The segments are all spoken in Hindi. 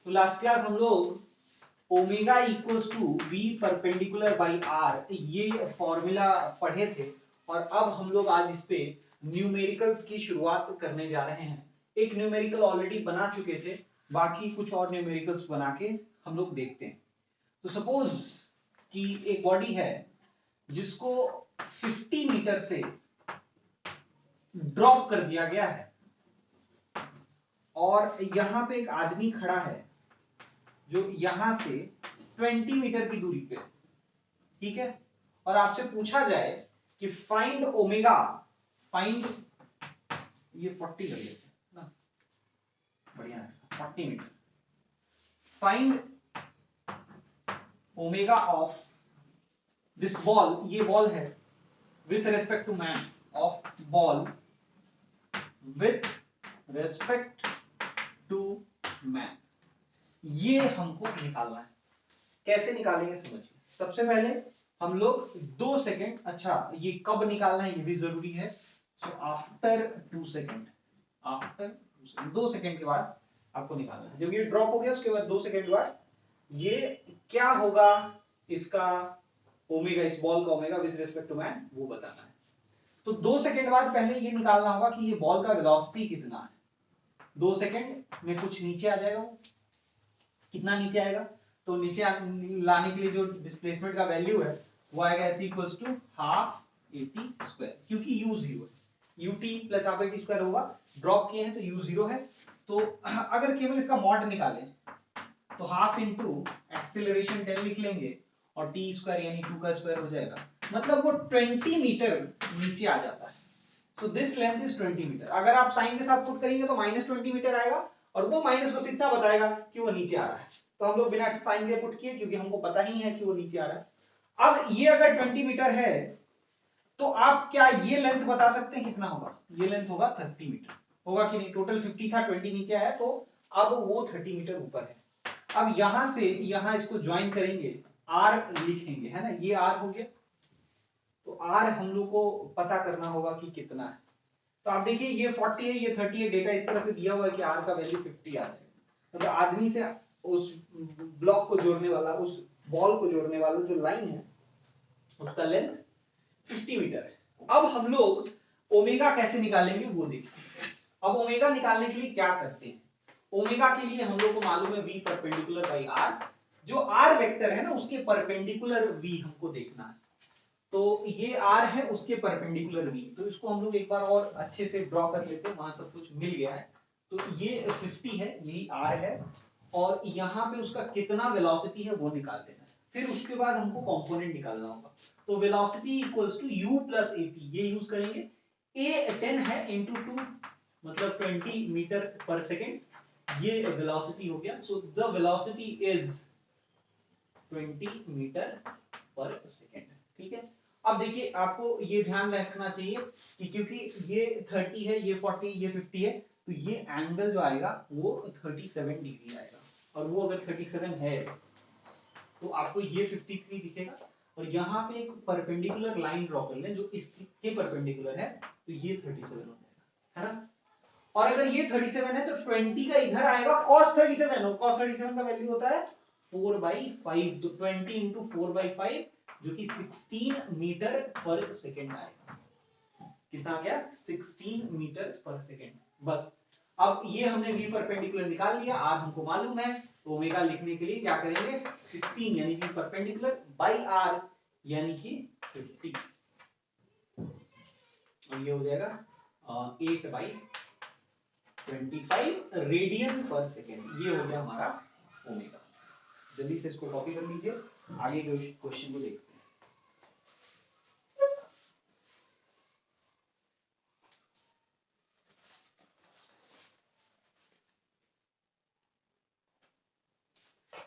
तो लास्ट क्लास हम लोग omega equals to b perpendicular by r ये फॉर्मूला पढ़े थे, और अब हम लोग आज इस पे न्यूमेरिकल्स की शुरुआत करने जा रहे हैं। एक न्यूमेरिकल ऑलरेडी बना चुके थे, बाकी कुछ और न्यूमेरिकल्स बना के हम लोग देखते हैं। तो सपोज कि एक बॉडी है जिसको 50 मीटर से ड्रॉप कर दिया गया है, और यहां पे एक आदमी खड़ा है जो यहां से 20 मीटर की दूरी पे, ठीक है, और आपसे पूछा जाए कि फाइंड ओमेगा, फाइंड, ये 40 कर लेते हैं ना, बढ़िया है, 40 metre, find omega of this ball, ये बॉल है, with respect to man, of ball with respect to man, ये हमको निकालना है। कैसे निकालेंगे समझिए। सबसे पहले हम लोग 2 सेकेंड, अच्छा ये कब निकालना है ये भी जरूरी है, so after 2 second, after 2 second के बाद आपको निकालना है। जब ये ड्रॉप हो गया उसके बाद 2 सेकेंड के बाद ये क्या होगा, इसका ओमेगा, इस बॉल का omega with respect to man, वो बताना है। तो 2 सेकेंड बाद पहले ये निकालना होगा कि ये बॉल का वेलोसिटी कितना है। 2 सेकेंड में कुछ नीचे आ जाएगा, कितना नीचे आएगा, तो नीचे लाने के लिए जो डिस्प्लेसमेंट का वैल्यू है वो आएगा ऐसे equals to half a t square, क्योंकि यू जीरो है, u t plus half a t square होगा, ड्रॉप किए हैं तो यू जीरो है। तो अगर केवल इसका मॉड निकालें तो हाफ इंटू एक्सिलरेशन 10 लिख लेंगे और टी स्क्वायर यानी 2 का स्क्वायर हो जाएगा, मतलब वो 20 मीटर नीचे आ जाता है। तो दिस लेंथ इज 20 मीटर। अगर आप साइन के साथ पुट करेंगे तो -20 मीटर आएगा, और वो माइनस बस इतना बताएगा कि वो नीचे आ रहा है। तो हम लोग बिना साइन के पुट किए, क्योंकि हमको पता ही है कि वो नीचे आ रहा है। अब ये अगर 20 मीटर है तो आप क्या ये लेंथ बता सकते हैं कितना होगा, ये लेंथ होगा 30 मीटर, होगा कि नहीं। टोटल 50 था, 20 नीचे आया, तो अब वो 30 मीटर ऊपर है। अब यहां से यहां इसको ज्वाइन करेंगे, आर लिखेंगे, है ना, ये आर हो गया। तो आर हम लोग को पता करना होगा कि कितना है। तो आप देखिए ये 40 है, ये 30 है, डेटा इस तरह से दिया हुआ है कि आर का वैल्यू 50 आ जाएगा। मतलब आदमी से उस ब्लॉक को जोड़ने वाला, उस बॉल को जोड़ने वाला जो लाइन है उसका लेंथ 50 मीटर है। अब हम लोग ओमेगा कैसे निकालेंगे वो देखिए। अब ओमेगा निकालने के लिए क्या करते हैं, ओमेगा के लिए हम लोग को मालूम है v परपेंडिकुलर बाई आर, जो आर वेक्टर है ना उसके परपेंडिकुलर v हमको देखना है। तो ये r है, उसके परपेंडिकुलर v, तो इसको हम लोग एक बार और अच्छे से ड्रॉ कर लेते हैं, वहां सब कुछ मिल गया है। तो ये 50 है, यही r है, और यहाँ पे उसका कितना वेलोसिटी है वो निकाल देना है। फिर उसके बाद हमको कंपोनेंट निकालना होगा। तो velocity equals to u plus a t, ये यूज करेंगे। a 10 है इंटू 2, मतलब 20 मीटर पर सेकेंड, ये वेलोसिटी हो गया। So the velocity is 20 metre per second, ठीक है। अब देखिए आपको ये ध्यान रखना चाहिए कि क्योंकि ये 30 है, ये 40, ये 50 है, तो ये एंगल जो आएगा वो 37 डिग्री आएगा, और वो अगर 37 है तो आपको ये 53 दिखेगा। और यहाँ पे एक परपेंडिकुलर लाइन ड्रॉ कर लें जो इसके परपेंडिकुलर है, तो ये 37 हो जाएगा, है ना। और अगर ये 37 है तो 20 का इधर आएगा cos 37, और cos 37 का वैल्यू होता है 4/5, तो 20 इंटू 4/5 जो कि 16 मीटर पर सेकेंड आएगा। कितना आ गया, 16 मीटर पर सेकेंड। बस अब ये हमने v परपेंडिकुलर निकाल लिया, r हमको मालूम है, तो ओमेगा लिखने के लिए क्या करेंगे, 16 यानी कि परपेंडिकुलर बाई r यानी कि 50, और ये हो जाएगा 8/25 रेडियन पर सेकेंड। ये हो गया हमारा ओमेगा। जल्दी से इसको कॉपी कर लीजिए, आगे के क्वेश्चन को देखते हैं।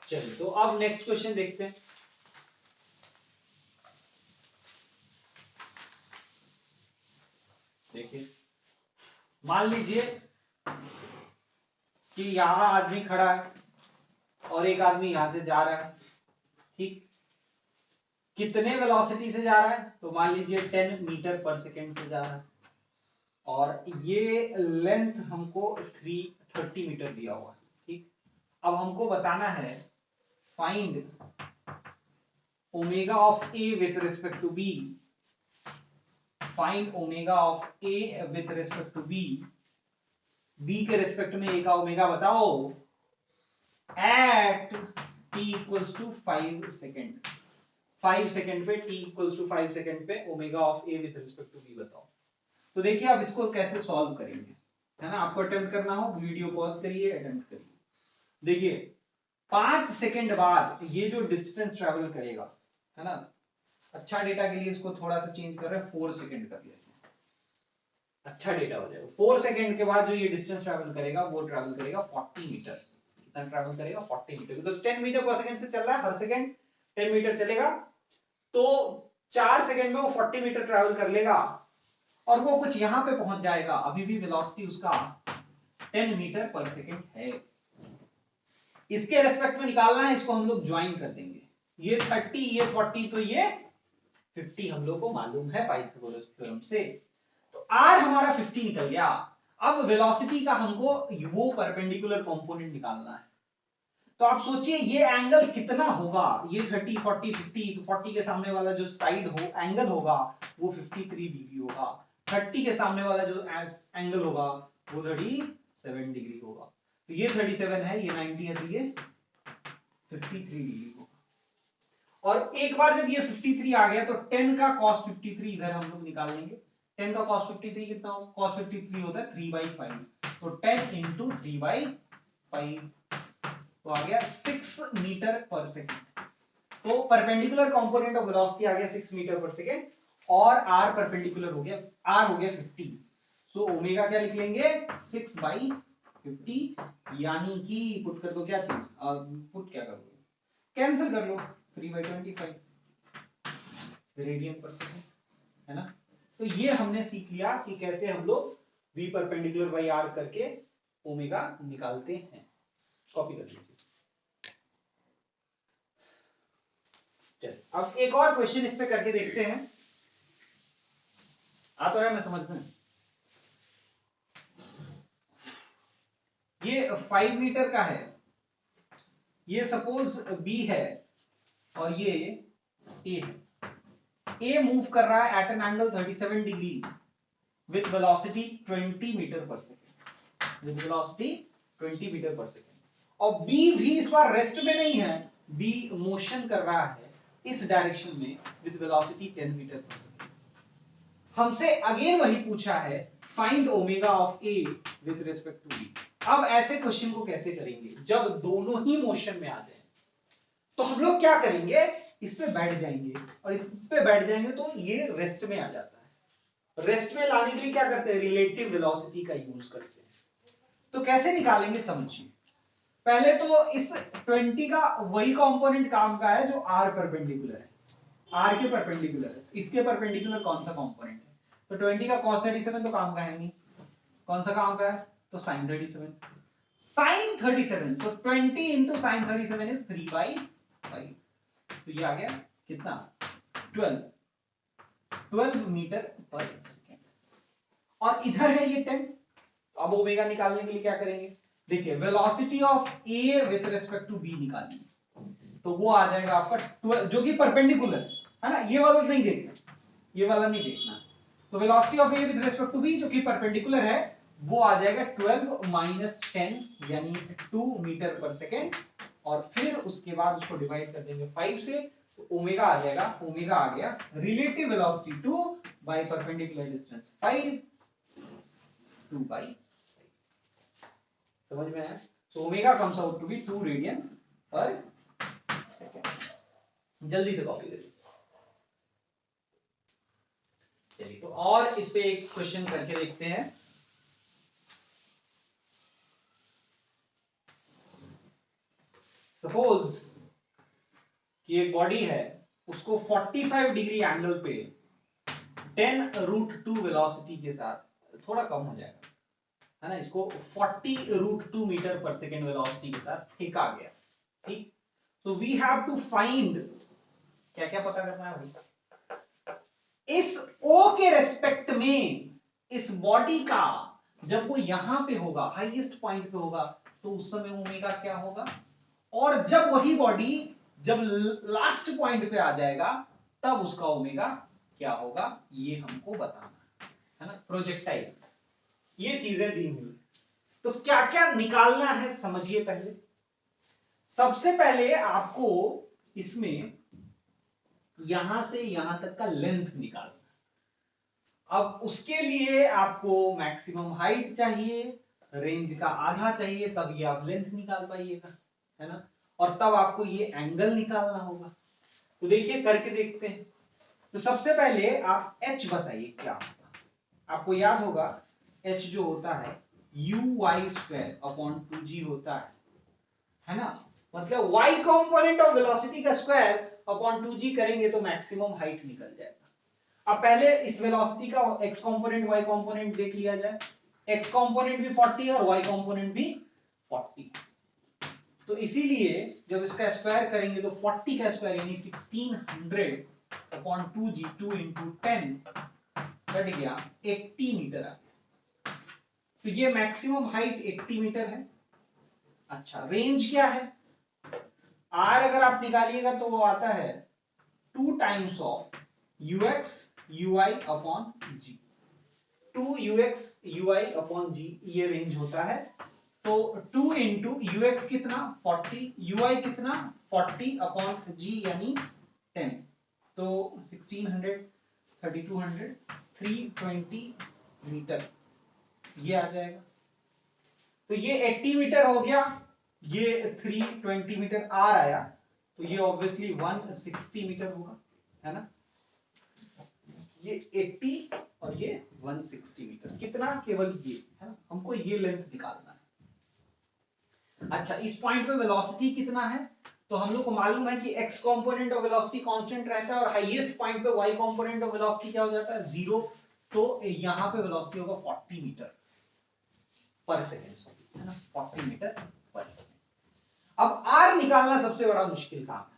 चलिए तो अब नेक्स्ट क्वेश्चन देखते हैं। देखिए मान लीजिए कि यहां आदमी खड़ा है और एक आदमी यहां से जा रहा है, ठीक। कितने वेलोसिटी से जा रहा है, तो मान लीजिए 10 मीटर पर सेकेंड से जा रहा है, और ये लेंथ हमको 30 मीटर दिया हुआ है, ठीक। अब हमको बताना है find omega of a with respect to b, find omega of a with respect to b, b के रिस्पेक्ट में ए का ओमेगा बताओ at t equals to 5 second, 5 second पे टी इक्वल्स टू 5 सेकेंड पे omega of a with respect to b बताओ। तो देखिए आप इसको कैसे सॉल्व करेंगे, है ना, आपको अटेम्प्ट करना हो वीडियो पॉज करिए, अटेम्प्ट करिए। देखिए 5 सेकेंड बाद ये जो डिस्टेंस ट्रेवल करेगा, है ना, अच्छा डेटा के लिए इसको थोड़ा सा चेंज कर रहे हैं, 4 सेकेंड कर लेते हैं, अच्छा डेटा हो जाएगा। 4 सेकेंड के बाद जो ये डिस्टेंस ट्रेवल करेगा वो ट्रेवल करेगा 40 मीटर। कितना ट्रेवल करेगा? 40 metre, because 10 metre per second से चल रहा है, हर सेकेंड 10 मीटर चलेगा, तो 4 सेकेंड में वो 40 मीटर ट्रेवल कर लेगा और वो कुछ यहां पे पहुंच जाएगा। अभी भी वेलोसिटी उसका 10 मीटर पर सेकेंड है। इसके रेस्पेक्ट में निकालना है, इसको हम लोग ज्वाइन कर देंगे, ये 30 ये 40 तो ये 50 हम लोग को मालूम है पाइथागोरस थ्योरम से। तो r हमारा 50 निकल गया। अब वेलोसिटी का हमको वो परपेंडिकुलर कंपोनेंट निकालना है। तो आप सोचिए ये एंगल कितना होगा, ये 30 40 50, तो 40 के सामने वाला जो साइड हो एंगल होगा वो 53 डिग्री होगा, 30 के सामने वाला जो एंगल होगा वो 37 डिग्री होगा। तो ये 37 है, ये 90 है, तो ये 53 डिग्री होगा। और एक बार जब ये 53 आ गया तो 10 का cos 53 इधर हम लोग निकाल लेंगे। 10 का cos 53 कितना होगा? cos 53 होता है 3/5, तो 10 इंटू 3/5 तो आ गया 6 मीटर पर सेकेंड। तो परपेंडिकुलर कंपोनेंट ऑफ वेलोसिटी आ गया 6 मीटर पर सेकेंड और r परपेंडिकुलर हो गया, r हो गया 50। सो ओमेगा क्या लिख लेंगे? 6/50, यानी कि पुट कर दो, क्या चीज पुट क्या करोगे, कैंसिल कर लो, 3/25 रेडियन पर सेकेंड, है ना। तो ये हमने सीख लिया कि कैसे हम लोग v परपेंडिकुलर बाई r करके ओमेगा निकालते हैं। कॉपी कर लीजिए। चलिए अब एक और क्वेश्चन इस पे करके देखते हैं, आ तो रहा है मैं समझ में। ये 5 मीटर का है, ये सपोज b है और ये a है। a मूव कर रहा है at an angle 37 degree with velocity 20 metre per second, with velocity 20 metre per second. और b भी इस बार रेस्ट में नहीं है, b मोशन कर रहा है इस डायरेक्शन में with velocity 10 metre per second. हमसे अगेन वही पूछा है find omega of a with respect to b। अब ऐसे क्वेश्चन को कैसे करेंगे जब दोनों ही मोशन में आ जाए? तो हम लोग क्या करेंगे, इस पे बैठ जाएंगे और इस पे बैठ जाएंगे तो ये रेस्ट में आ जाता है। रेस्ट में लाने के लिए क्या करते हैं, रिलेटिव वेलोसिटी का यूज करते हैं। तो कैसे निकालेंगे समझिए। पहले तो इस 20 का वही कंपोनेंट काम का है जो r परपेंडिकुलर है, r के परपेंडिकुलर है। इसके परपेंडिकुलर कौन सा कंपोनेंट है? तो 20 का cos 37 तो काम का है नहीं, कौन सा काम का है? तो sin 37। sin 37 तो 20 इंटू साइन 37 इज 3/5, तो ये आ गया कितना? 12 मीटर पर सेकेंड। और इधर है ये 10। अब ओमेगा निकालने के लिए क्या करेंगे? देखिए velocity of a with respect to b निकालिए, तो वो आ जाएगा आपका 12, जो कि परपेंडिकुलर है ना, ये वाला नहीं देखना, ये वाला नहीं देखना। तो velocity of a with respect to b जो कि परपेंडिकुलर है वो आ जाएगा 12 माइनस 10 यानी 2 मीटर पर सेकेंड, और फिर उसके बाद उसको डिवाइड कर देंगे 5 से, तो ओमेगा आ जाएगा, ओमेगा आ गया relative velocity 2 by perpendicular distance 5, 2/5। समझ में आया? So omega comes out to be 2 radian per second. जल्दी से कॉपी करिए। चलिए तो और इस पे एक क्वेश्चन करके देखते हैं। सपोज कि एक बॉडी है, उसको 45 डिग्री एंगल पे 10√2 वेलोसिटी के साथ, थोड़ा कम हो जाएगा है ना, इसको 40√2 मीटर पर सेकेंड वेलोसिटी के साथ फेंका गया, ठीक। तो वी हैव टू फाइंड, क्या क्या पता करना है भाई, इस O के रेस्पेक्ट में इस बॉडी का जब वो यहां पे होगा, हाईएस्ट पॉइंट पे होगा, तो उस समय ओमेगा क्या होगा, और जब वही बॉडी जब लास्ट पॉइंट पे आ जाएगा तब उसका ओमेगा क्या होगा, ये हमको बताना है ना। प्रोजेक्टाइल ये चीजें दी हुई, तो क्या क्या निकालना है समझिए। पहले सबसे पहले आपको इसमें यहां से यहां तक का लेंथ निकालना। अब उसके लिए आपको मैक्सिमम हाइट चाहिए, रेंज का आधा चाहिए, तब ये आप लेंथ निकाल पाइएगा, है ना। और तब आपको ये एंगल निकालना होगा। तो देखिए करके देखते हैं। तो सबसे पहले आप h बताइए क्या होगा। आपको याद होगा h जो होता है uy² होता है ना। मतलब y कंपोनेंट ऑफ वेलोसिटी का स्क्वायर अपॉन 2g करेंगे तो मैक्सिमम हाइट निकल जाएगा। अब पहले इस वेलोसिटी का x कंपोनेंट y कंपोनेंट देख लिया जाए। x कंपोनेंट भी 40 और y कंपोनेंट भी 40। तो इसीलिए जब इसका स्क्वायर करेंगे तो 40 का स्क्वायर यानी 1600 अपॉन 2g 2 into 10 कट गया 80 मीटर आ गया। तो ये मैक्सिमम हाइट 80 मीटर है। अच्छा रेंज क्या है, r अगर आप निकालिएगा तो वो आता है 2 times of ux ui upon g। 2 ux ui upon g ये रेंज होता है। तो 2 इंटू ux कितना 40, ui कितना 40 अपॉन g यानी 10, तो 1600 3200 320 मीटर ये आ जाएगा। तो ये 80 मीटर हो गया, ये 320 मीटर आर आया, तो ये ऑब्वियसली 160 मीटर होगा, है ना। ये 80 और ये 160 मीटर, कितना केवल ये, है ना। हमको ये लेंथ निकालना है। अच्छा इस पॉइंट पे वेलोसिटी कितना है, तो हम लोग को मालूम है कि x component of velocity constant रहता है और हाईएस्ट पॉइंट पे y कंपोनेंट ऑफ वेलोसिटी क्या हो जाता है 0। तो यहां पे वेलोसिटी होगा 40 मीटर पर सेकंड, है ना, 40 मीटर पर सेकंड। अब r निकालना सबसे बड़ा मुश्किल काम है।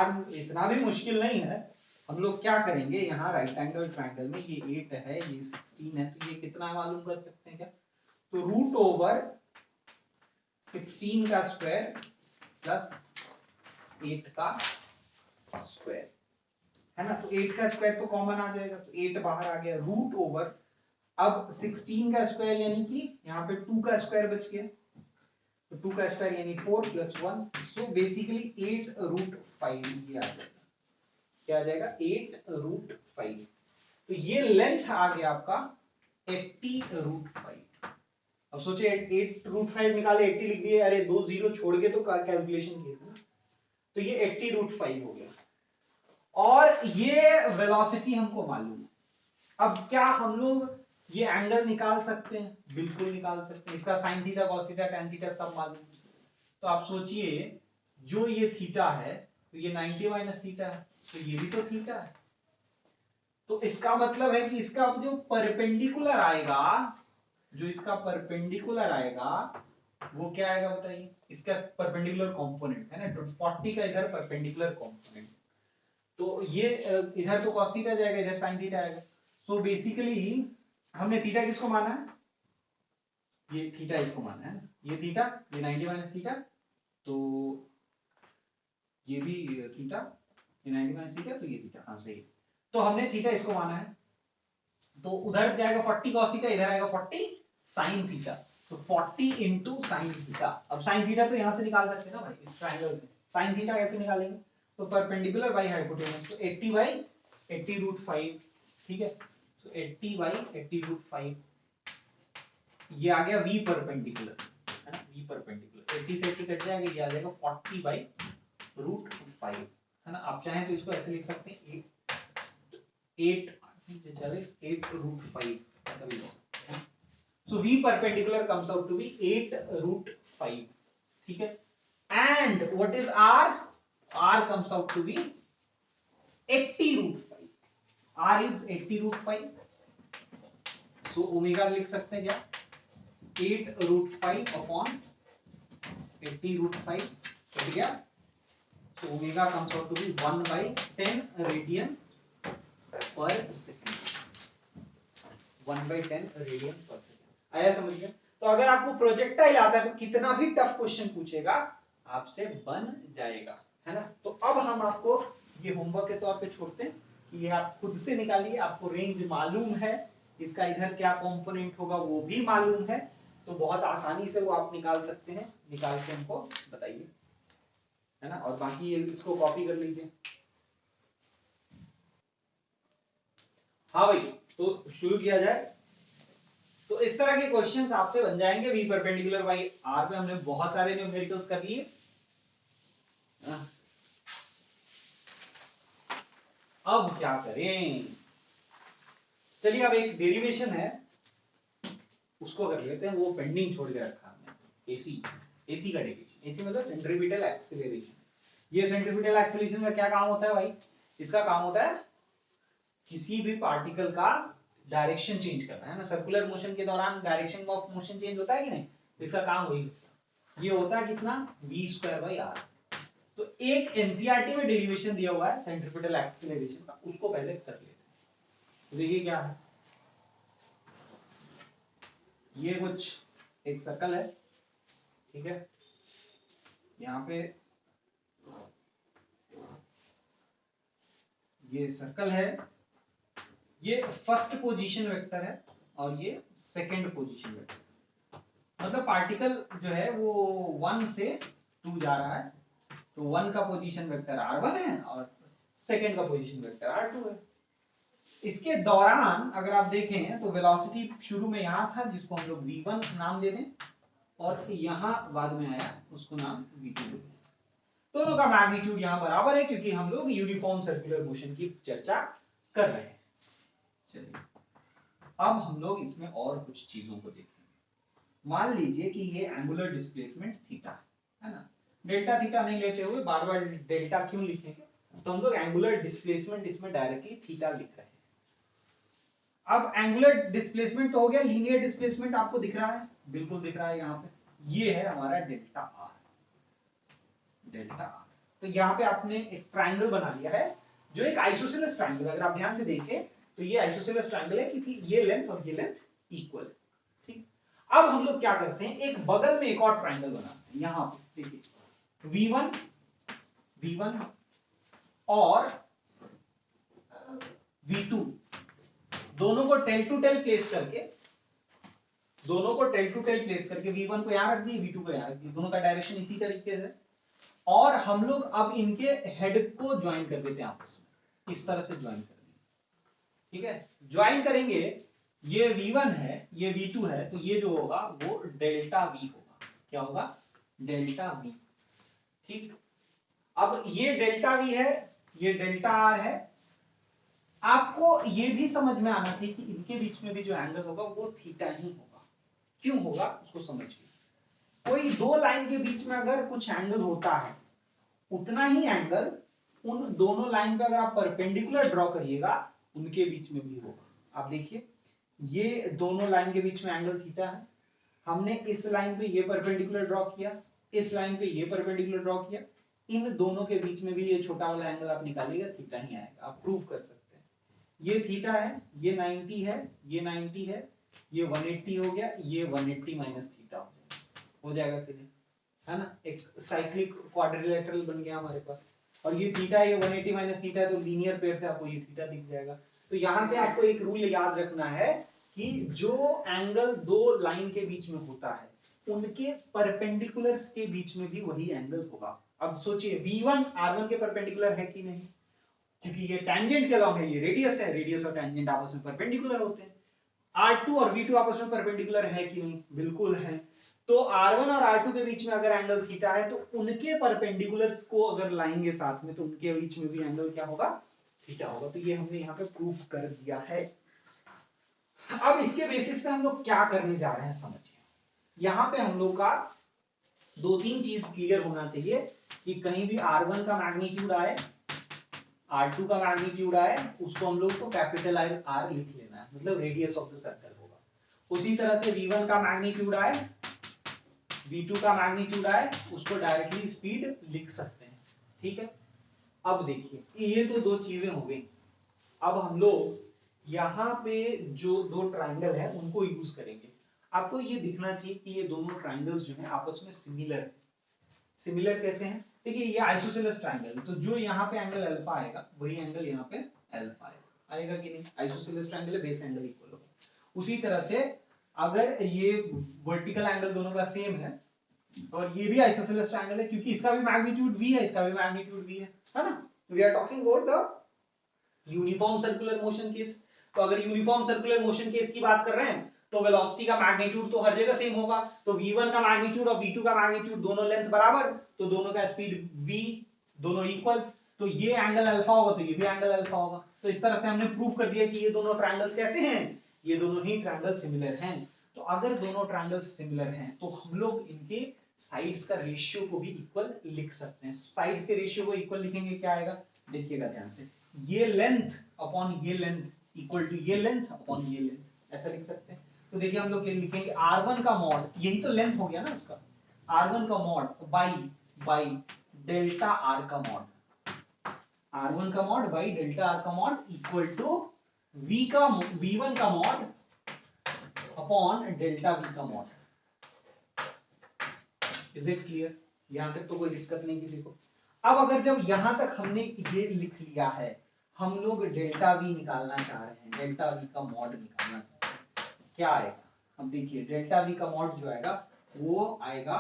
r इतना भी मुश्किल नहीं है। हम लोग क्या करेंगे, यहाँ राइट एंगल ट्रायंगल में ये 8 है ये 16 है, तो ये कितना मालूम कर सकते हैं क्या, तो रूट ओवर 16 का स्क्वायर प्लस 8 का स्क्वायर, है ना। तो 8 का स्क्वायर तो कॉमन आ जाएगा, तो 8 बाहर आ गया, रूट ओवर अब 16 का स्क्वायर यानी कि यहाँ पे 2 का स्क्वायर बच गया, तो 2 का स्क्वायर यानी 4 + 1, सो बेसिकली 8√5 ये आ जाएगा। क्या आ जाएगा 8√5। तो ये लेंथ आ गया आपका 80√5। अब सोचिए 8√5 निकाले 80 लिख दिए, अरे 2 0 छोड़ के तो कैलकुलेशन किए थे ना, तो ये 80√5 हो गया। और ये वेलोसिटी हमको मालूम है। अब क्या हम लोग ये एंगल निकाल सकते हैं, बिल्कुल निकाल सकते हैं। इसका sine theta cos theta tan theta सब मालूम है। तो आप सोचिए जो ये थीटा है तो ये 90 माइनस थीटा है, तो ये भी तो थीटा है। तो इसका मतलब है कि इसका जो परपेंडिकुलर आएगा, जो इसका परपेंडिकुलर आएगा वो क्या आएगा बताइए, इसका परपेंडिकुलर कंपोनेंट है ना, 40 का इधर परपेंडिकुलर कंपोनेंट, तो ये इधर तो cos थीटा जाएगा, इधर sin थीटा आएगा। सो बेसिकली हमने थीटा किसको माना है, ये थीटा इसको माना है ना, ये थीटा ये 90 माइनस थीटा, तो ये भी थीटा ये 90 माइनस थीटा, तो ये थीटा, हाँ सही है। तो हमने थीटा इसको माना है, तो उधर जाएगा 40 cos थीटा, इधर आएगा 40 sin थीटा, तो 40 into sin थीटा। अब sin थीटा तो यहां से निकाल सकते हैं ना भाई, इस ट्रायंगल से sin थीटा कैसे निकालेंगे, तो परपेंडिकुलर बाई हाइपोटेनस, तो 80/80√5, ठीक है। सो 80/80√5 ये आ गया v परपेंडिकुलर, है ना, v परपेंडिकुलर 80 से 80 कट जाएगा, ये आ जाएगा 40/√5, है ना। आप चाहें तो इसको ऐसे लिख सकते हैं 8√5 ऐसा भी लिख सकते हैं। So v perpendicular comes out to be 8√5, ठीक है। And what is r, r comes out to be 80√5, r is 80√5, so omega लिख सकते हैं क्या 8√5 अपॉन 80√5 कट गया, so omega comes out to be 1/10 radian पर सेकंड, 1/10 रेडियन पर सेकंड। आया समझ में। तो तो अगर आपको प्रोजेक्टाइल आता है तो कितना भी टफ क्वेश्चन पूछेगा आपसे बन जाएगा, है ना। तो अब हम आपको ये होमवर्क के तौर पे छोड़ते हैं कि ये आप खुद से निकालिए, आपको रेंज मालूम है, इसका इधर क्या कंपोनेंट होगा वो भी मालूम है, तो बहुत आसानी से वो आप निकाल सकते हैं, निकाल के हमको बताइए, है ना। और बाकी इसको कॉपी कर लीजिए। हाँ भाई, तो शुरू किया जाए। तो इस तरह के क्वेश्चंस आपसे बन जाएंगे। वी परपेंडिकुलर बाई आर पे हमने बहुत सारे न्यूमेरिकल्स कर लिए। अब क्या करें, चलिए अब एक डेरिवेशन है उसको कर लेते हैं, वो पेंडिंग छोड़ के रखा हमने। एसी एसी का डेरिवेशन, एसी मतलब सेंट्रीपिटल एक्सीलरेशन। ये सेंट्रीपिटल एक्सीलरेशन का क्या काम होता है भाई, इसका काम होता है किसी भी पार्टिकल का डायरेक्शन चेंज करना, है ना। सर्कुलर मोशन के दौरान डायरेक्शन ऑफ मोशन चेंज होता है कि नहीं, इसका काम वही होता है। ये होता है कितना, v²r। तो एक एनसीईआरटी में डेरिवेशन दिया हुआ है सेंट्रीपिटल एक्सीलरेशन का, उसको पहले कर लेते हैं। तो देखिए क्या है, ये कुछ एक सर्कल है, ठीक है। यहाँ पे ये सर्कल है, ये फर्स्ट पोजीशन वेक्टर है और ये सेकंड पोजीशन वेक्टर। मतलब पार्टिकल जो है वो 1 से 2 जा रहा है, तो 1 का पोजीशन वेक्टर r1 है और सेकंड का पोजीशन वेक्टर r2 है। इसके दौरान अगर आप देखें तो वेलोसिटी शुरू में यहां था जिसको हम लोग v1 नाम दे दें, और यहां बाद में आया उसको नाम v2 दे दें। दोनों का मैग्नीट्यूड यहां बराबर है क्योंकि हम लोग यूनिफॉर्म सर्कुलर मोशन की चर्चा कर रहे हैं। चलिए अब हम लोग इसमें और कुछ चीजों को देखेंगे। मान लीजिए कि ये एंगुलर डिस्प्लेसमेंट थीटा है ना, डेल्टा थीटा नहीं लेते हुए बार बार डेल्टा क्यों लिखेंगे, तो हम लोग एंगुलर डिस्प्लेसमेंट इसमें डायरेक्टली थीटा लिख रहे हैं। अब एंगुलर डिस्प्लेसमेंट तो हो गया, लीनियर डिस्प्लेसमेंट आपको दिख रहा है, बिल्कुल दिख रहा है यहाँ पे, ये है हमारा डेल्टा आर। डेल्टा आर, तो यहाँ पे आपने एक ट्राइंगल बना लिया है जो एक आइसोसेलेस ट्राइंगल, अगर आप ध्यान से देखें तो ये आइसोसेलेस ट्राइंगल है क्योंकि ये लेंथ और ये लेंथ इक्वल है, ठीक। अब हम लोग क्या करते हैं, एक बगल में एक और ट्राइंगल बनाते हैं। यहां पे देखिए v1 और v2 दोनों को टेल टू टेल प्लेस करके, दोनों को टेल टू टेल प्लेस करके v1 को यहां रख दिए, v2 को यहां रख दिए, दोनों का डायरेक्शन इसी तरीके से, और हम लोग अब इनके हेड को ज्वाइन कर देते हैं आपस में, इस तरह से ज्वाइन कर देंगे, ठीक है। ज्वाइन करेंगे, ये v1 है ये v2 है, तो ये जो होगा वो डेल्टा v होगा। क्या होगा, डेल्टा v, ठीक। अब ये डेल्टा v है, ये डेल्टा r है। आपको ये भी समझ में आना चाहिए कि इनके बीच में भी जो एंगल होगा वो थीटा ही होगा। क्यों होगा उसको समझिए, कोई दो लाइन के बीच में अगर कुछ एंगल होता है, उतना ही एंगल उन दोनों लाइन पे अगर आप परपेंडिकुलर ड्रॉ करिएगा उनके बीच में भी होगा। आप देखिए ये दोनों लाइन के बीच में एंगल थीटा है, हमने इस लाइन पे ये परपेंडिकुलर ड्रॉ किया, इस लाइन पे ये परपेंडिकुलर ड्रॉ किया, इन दोनों के बीच में भी ये छोटा वाला एंगल आप निकालिएगा थीटा ही आएगा, आप प्रूव कर सकते हैं। ये थीटा है, ये 90 है, ये 90 है, ये 180 हो गया, ये 180 माइनस थीटा हो जाएगा कि नहीं, है ना। एक साइक्लिक क्वाड्रिलेटरल बन गया हमारे पास, और ये थीटा, ये 180 माइनस थीटा है, तो लीनियर पेयर से आपको ये थीटा दिख जाएगा। तो यहां से आपको एक रूल याद रखना है कि जो एंगल दो लाइन के बीच में होता है उनके परपेंडिकुलर्स के बीच में भी वही एंगल होगा। अब सोचिए v1 r1 के परपेंडिकुलर है कि नहीं, क्योंकि ये टैंजेंट के अलॉन्ग है, ये रेडियस है, रेडियस और टैंजेंट आपस में परपेंडिकुलर होते हैं। r2 और v2 आपस में परपेंडिकुलर है कि नहीं, बिल्कुल है। तो r1 और r2 के बीच में अगर एंगल थीटा है तो उनके परपेंडिकुलर्स को अगर लाएंगे साथ में तो उनके बीच में भी एंगल क्या होगा, थीटा होगा। तो ये हमने यहाँ पे प्रूफ कर दिया है। अब इसके बेसिस पे हम लोग क्या करने जा रहे हैं समझिए। यहाँ पे हम लोग का दो तीन चीज क्लियर होना चाहिए कि कहीं भी r1 का मैग्नीट्यूड आए, r2 का मैग्नीट्यूड आए, उसको हम लोग को कैपिटल R लिख लेना है, मतलब रेडियस ऑफ द सर्कल होगा। उसी तरह से v1 का मैग्नीट्यूड आए, v2 का मैग्नीट्यूड आए, उसको डायरेक्टली स्पीड लिख सकते हैं, ठीक है। अब देखिए ये तो दो चीजें हो गई। अब हम लोग यहाँ पे जो दो ट्राइंगल है उनको यूज करेंगे। आपको ये दिखना चाहिए कि ये दोनों ट्राइंगल्स जो हैं आपस में सिमिलर है। सिमिलर कैसे हैं? देखिए ये आइसोसेलेस ट्राइंगल, तो जो यहाँ पे एंगल अल्फा आएगा वही एंगल यहाँ पे अल्फा आएगा कि नहीं? आइसोसेलेस ट्राइंगल है, बेस एंगल इक्वल होगा। उसी तरह से अगर ये वर्टिकल एंगल दोनों का सेम है और ये भी आइसोसेलेस ट्राइंगल है, क्योंकि इसका भी मैग्नीट्यूड v है, इसका भी मैग्नीट्यूड v है ना? We are talking about the uniform circular motion case. तो अगर यूनिफॉर्म सर्कुलर मोशन केस की बात कर रहे हैं तो वेलोसिटी का मैग्नीट्यूड तो हर जगह सेम होगा, तो v1 का मैग्नीट्यूड और v2 का मैग्नीट्यूड दोनों लेंथ बराबर, तो दोनों का स्पीड v, दोनों इक्वल, तो ये एंगल अल्फा होगा तो ये भी एंगल अल्फा होगा। तो इस तरह से हमने प्रूव कर दिया कि ये दोनों ट्रायंगल्स कैसे हैं, ये दोनों ही ट्रायंगल सिमिलर हैं। तो अगर दोनों ट्रायंगल्स सिमिलर हैं तो हम लोग इनके साइड्स का रेशियो को भी इक्वल लिख सकते हैं। साइड्स के रेशियो को इक्वल लिखेंगे, क्या आएगा देखिएगा ध्यान से, ये लेंथ अपॉन ये लेंथ इक्वल टू ये लेंथ अपॉन ये लेंथ, ऐसा लिख सकते हैं। तो देखिए हम लोग लिखेंगे r1 का मॉड, यही तो लेंथ हो गया ना उसका, r1 का मॉड बाई डेल्टा r का मॉड, r1 का मॉड बाई डेल्टा r का मॉड इक्वल टू v1 का मॉड अपॉन डेल्टा v का मॉड। Is it clear? यहां तक तो कोई दिक्कत नहीं किसी को। अब अगर जब यहां तक हमने ये लिख लिया है, हम लोग डेल्टा v निकालना चाह रहे हैं, डेल्टा v का मॉड निकालना चाहते हैं, क्या आएगा? अब देखिए डेल्टा v का मॉड जो आएगा वो आएगा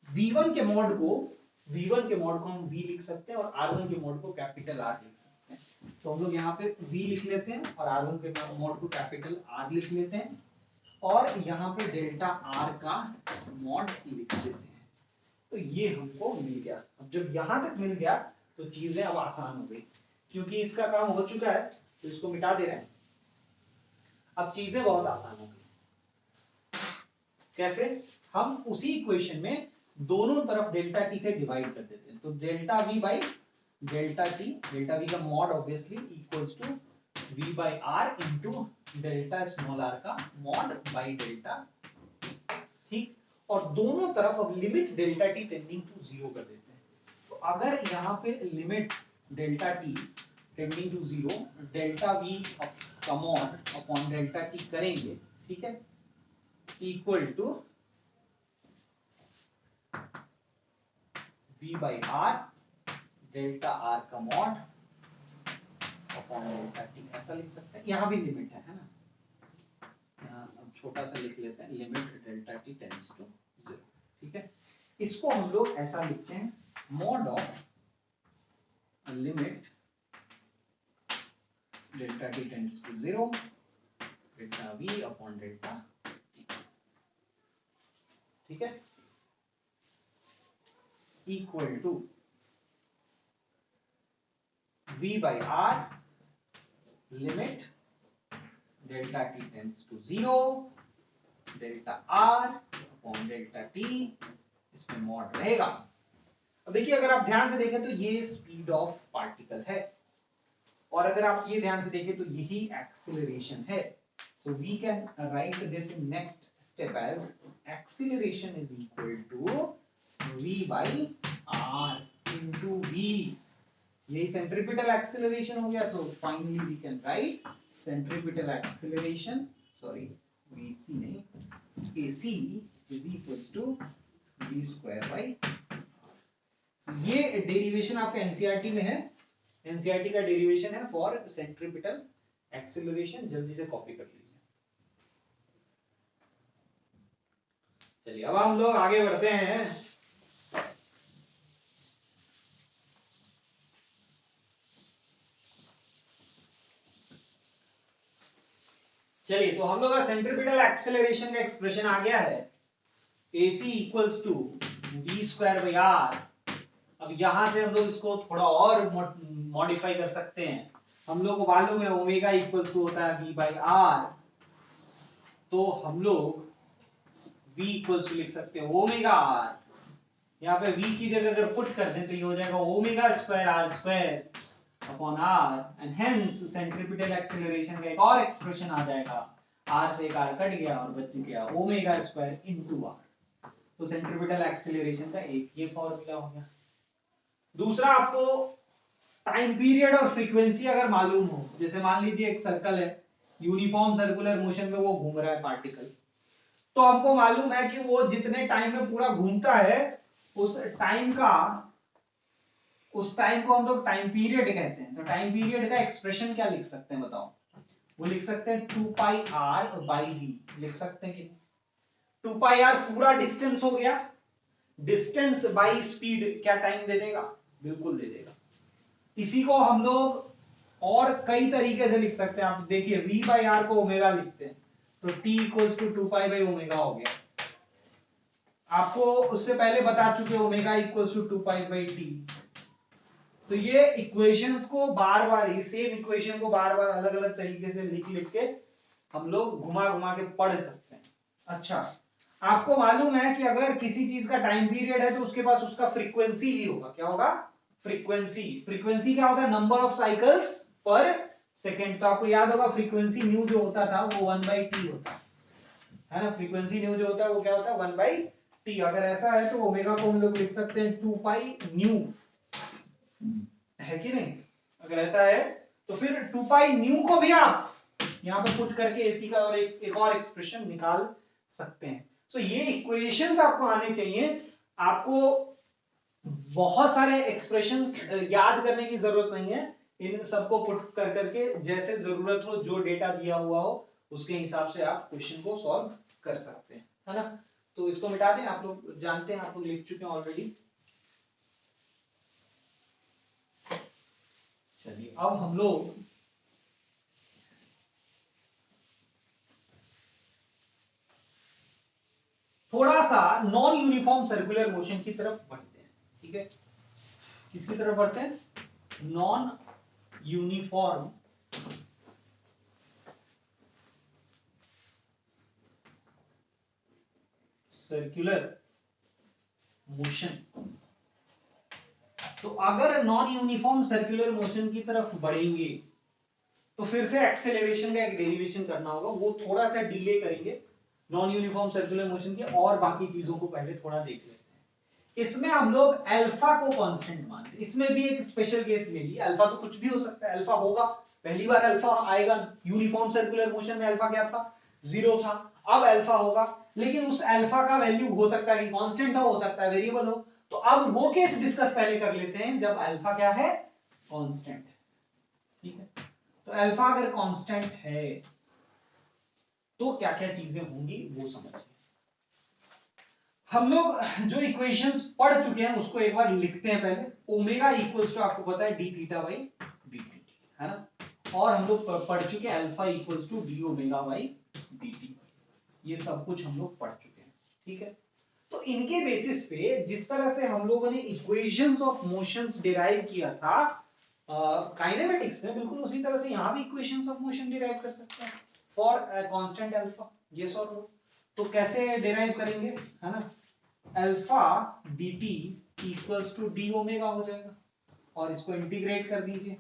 v1 के मॉड को हम v लिख सकते हैं और r1 के मॉड को कैपिटल R लिख सकते हैं। तो हम लोग यहाँ पे v लिख लेते हैं और r1 के मॉड को कैपिटल R लिख लेते हैं और यहाँ पे डेल्टा R का मॉड लिख देते हैं। तो ये हमको मिल गया। अब जब यहां तक मिल गया तो चीजें अब आसान हो गई, क्योंकि इसका काम हो चुका है तो इसको मिटा दे रहे हैं। अब चीजें बहुत आसान हो गई। कैसे? हम उसी इक्वेशन में दोनों तरफ डेल्टा टी से डिवाइड कर देते हैं, तो delta v by delta t, delta v का mod obviously equals to v by r into delta small r का मॉड बाई डेल्टा, ठीक। और दोनों तरफ अब limit delta t tending to zero कर देते हैं। तो अगर यहाँ पे limit delta t tending to zero delta v का मॉड अपॉन डेल्टा टी करेंगे, ठीक है, equal to v by r delta r का मॉड अपॉन डेल्टा टी, ऐसा लिख सकते हैं। यहाँ भी लिमिट है ना, यहाँ अब छोटा सा लिख लेते हैं, limit delta t tends to zero, ठीक है। इसको हम लोग ऐसा लिखते हैं, mod of limit delta t tends to zero delta v upon delta t, ठीक है, equal to v by r limit delta t tends to zero delta r upon delta t, इसमें मॉड रहेगा। अब देखिए अगर आप ध्यान से देखें तो ये स्पीड ऑफ पार्टिकल है और अगर आप ये ध्यान से देखें तो यही एक्सीलरेशन है। So we can write this in next step as acceleration is equal to v by r into v, यही सेंट्रीपिटल एक्सीलरेशन हो गया। तो finally we can write centripetal acceleration, sorry vc नहीं, ac is equals to v square by, ये डेरिवेशन आपका एनसीईआरटी में है, एनसीईआरटी का डेरिवेशन है फॉर सेंट्रीपिटल एक्सीलरेशन, जल्दी से कॉपी कर लीजिए। चलिए अब हम लोग आगे बढ़ते हैं। चलिए तो हम लोग का सेंट्रीपिटल एक्सेलरेशन का एक्सप्रेशन आ गया है, AC equals to v square by r. अब यहां से हम लोग इसको थोड़ा और मॉडिफाई कर सकते हैं। हम लोग को मालूम है ओमेगा इक्वल्स टू होता है v बाई आर, तो हम लोग v इक्वल्स टू लिख सकते हैं ओमेगा आर, यहाँ पे v की जगह अगर पुट कर दें तो ये हो जाएगा omega square r square upon r, and hence centripetal acceleration का एक और एक्सप्रेशन आ जाएगा, आर से एक आर कट गया और बच गया ओमेगा स्क्वायर इनटू आर। तो सेंट्रीपिटल एक्सेलरेशन का एक ये फॉर्मूला हो गया। दूसरा, आपको टाइम पीरियड और फ्रीक्वेंसी अगर मालूम हो, जैसे मान लीजिए एक सर्कल है, यूनिफॉर्म सर्कुलर मोशन में वो घूम रहा है पार्टिकल, तो हमको मालूम है कि वो जितने टाइम में पूरा घूमता है उस टाइम को हम लोग टाइम पीरियड कहते हैं। तो टाइम पीरियड का एक्सप्रेशन क्या लिख सकते हैं बताओ? वो लिख सकते हैं 2 पाई आर बाई वी, लिख सकते हैं कि 2 पाई आर पूरा डिस्टेंस हो गया, डिस्टेंस बाई स्पीड क्या टाइम दे देगा? बिल्कुल दे देगा। इसी को हम लोग और कई तरीके से लिख सकते हैं। आप देखिए v बाई आर को ओमेगा लिखते हैं, तो t equals to 2 pi by omega हो गया। आपको उससे पहले बता चुके omega equals to 2 pi by t. तो ये इक्वेशंस को बार बार, ये सेम इक्वेशन को बार बार अलग अलग तरीके से लिख लिख के हम लोग घुमा घुमा के पढ़ सकते हैं। अच्छा, आपको मालूम है कि अगर किसी चीज का टाइम पीरियड है तो उसके पास उसका फ्रीक्वेंसी भी होगा। क्या होगा? फ्रीक्वेंसी। फ्रीक्वेंसी क्या होता है? नंबर ऑफ साइकिल्स पर सेकेंड। तो आपको याद होगा फ्रीक्वेंसी न्यू जो होता था वो 1/t होता है ना। फ्रीक्वेंसी न्यू जो होता है वो क्या होता है? 1/t। अगर ऐसा है तो ओमेगा को हम लोग लिख सकते हैं 2 पाई न्यू, है कि नहीं? अगर ऐसा है तो फिर 2 पाई न्यू को भी आप यहां पे पुट करके इसी का और एक और एक्सप्रेशन निकाल सकते हैं। सो ये इक्वेशंस आपको आने चाहिए। आपको बहुत सारे एक्सप्रेशंस याद करने की जरूरत नहीं है। इन सबको पुट कर करके जैसे जरूरत हो, जो डेटा दिया हुआ हो उसके हिसाब से आप क्वेश्चन को सॉल्व कर सकते हैं, है ना। तो इसको मिटा दें, आप लोग जानते हैं, आप लोग लिख चुके हैं ऑलरेडी। चलिए अब हम लोग थोड़ा सा नॉन यूनिफॉर्म सर्कुलर मोशन की तरफ बढ़ते हैं। ठीक है, किसकी तरफ बढ़ते हैं? Non uniform circular motion. तो अगर नॉन यूनिफॉर्म सर्कुलर मोशन की तरफ बढ़ेंगे तो फिर से एक्सेलरेशन का एक डेरिवेशन करना होगा, वो थोड़ा सा डिले करेंगे नॉन यूनिफॉर्म सर्कुलर मोशन के, और बाकी चीजों को पहले थोड़ा देख लेते हैं। इसमें हम लोग अल्फा को कांस्टेंट मानते हैं। इसमें भी एक स्पेशल केस ले लीजिए, अल्फा तो कुछ भी हो सकता है, अल्फा होगा, पहली बार अल्फा आएगा। यूनिफॉर्म सर्कुलर मोशन में अल्फा क्या था? 0 था। अब अल्फा होगा, लेकिन उस अल्फा का वैल्यू हो सकता है कि कांस्टेंट हो सकता है वेरिएबल हो। तो अब वो केस डिस्कस पहले कर लेते हैं जब अल्फा क्या है? कांस्टेंट। ठीक है, तो अल्फा अगर कांस्टेंट है तो क्या क्या चीजें होंगी वो समझिए। हम लोग जो इक्वेशंस पढ़ चुके हैं उसको एक बार लिखते हैं पहले। ओमेगा इक्वल्स टू आपको पता है d theta by d t, है ना। और हम लोग पढ़ चुके हैं alpha equals to d omega by d t. ये सब कुछ हम लोग पढ़ चुके हैं। ठीक है, तो इनके बेसिस पे जिस तरह से हम लोगों ने इक्वेशंस ऑफ मोशंस डिराइव किया था काइनेमेटिक्स में, बिल्कुल उसी तरह से यहां भी इक्वेशंस ऑफ मोशन डिराइव कर सकते हैं फॉर कांस्टेंट अल्फा। यस और नो? तो कैसे डिराइव करेंगे, है ना। Alpha dt equals to d omega हो जाएगा, और इसको इंटीग्रेट कर दीजिए,